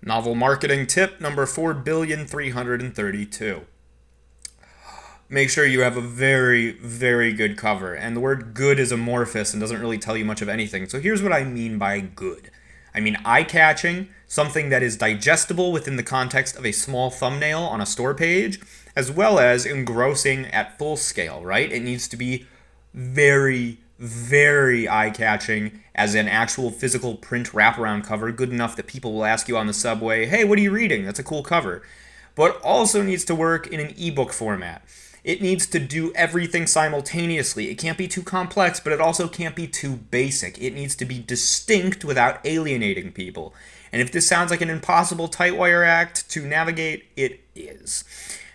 Novel marketing tip number 4,332. Make sure you have a very, very good cover. And the word good is amorphous and doesn't really tell you much of anything. So here's what I mean by good. I mean eye-catching, something that is digestible within the context of a small thumbnail on a store page, as well as engrossing at full scale, right? It needs to be very, very eye-catching as an actual physical print wraparound cover, good enough that people will ask you on the subway, hey, what are you reading? That's a cool cover. But also needs to work in an ebook format. It needs to do everything simultaneously. It can't be too complex, but it also can't be too basic. It needs to be distinct without alienating people. And if this sounds like an impossible tightwire act to navigate, it is.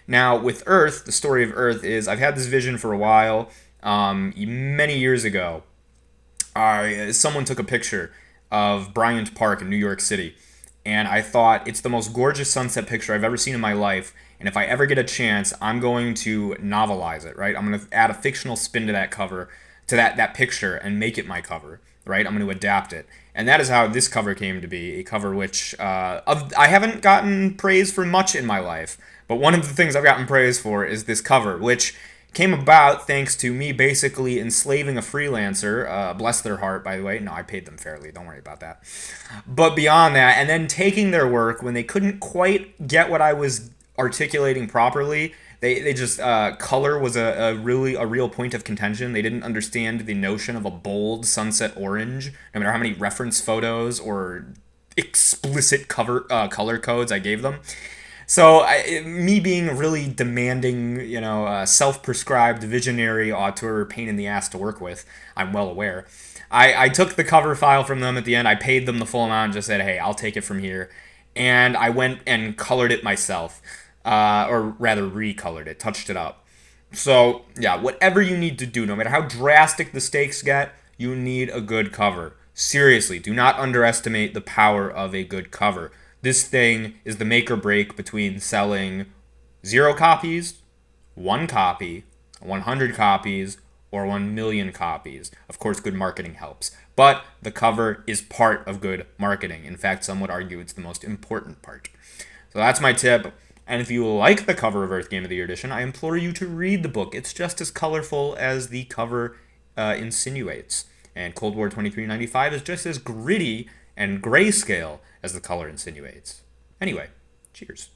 Now, with Earth, the story of Earth is I've had this vision for a while. Many years ago, someone took a picture of Bryant Park in New York City, and I thought it's the most gorgeous sunset picture I've ever seen in my life. And if I ever get a chance, I'm going to novelize it, right? I'm going to add a fictional spin to that cover, to that picture, and make it my cover, right? I'm going to adapt it. And that is how this cover came to be, a cover which I haven't gotten praise for much in my life, but one of the things I've gotten praise for is this cover, which came about thanks to me basically enslaving a freelancer, bless their heart, by the way. No, I paid them fairly, don't worry about that. But beyond that, and then taking their work when they couldn't quite get what I was articulating properly, they just color was a real point of contention. They didn't understand the notion of a bold sunset orange, no matter how many reference photos or explicit color codes I gave them. So me being really demanding, self-prescribed visionary auteur pain in the ass to work with, I'm well aware. I took the cover file from them at the end. I paid them the full amount and just said, hey, I'll take it from here. And I went and colored it myself, or rather recolored it, touched it up. So yeah, whatever you need to do, no matter how drastic the stakes get, you need a good cover. Seriously, do not underestimate the power of a good cover. This thing is the make or break between selling 0 copies, 1 copy, 100 copies, or 1 million copies. Of course, good marketing helps. But the cover is part of good marketing. In fact, some would argue it's the most important part. So that's my tip. And if you like the cover of Earth Game of the Year edition, I implore you to read the book. It's just as colorful as the cover insinuates. And Cold War 2395 is just as gritty and grayscale as the color insinuates. Anyway, cheers.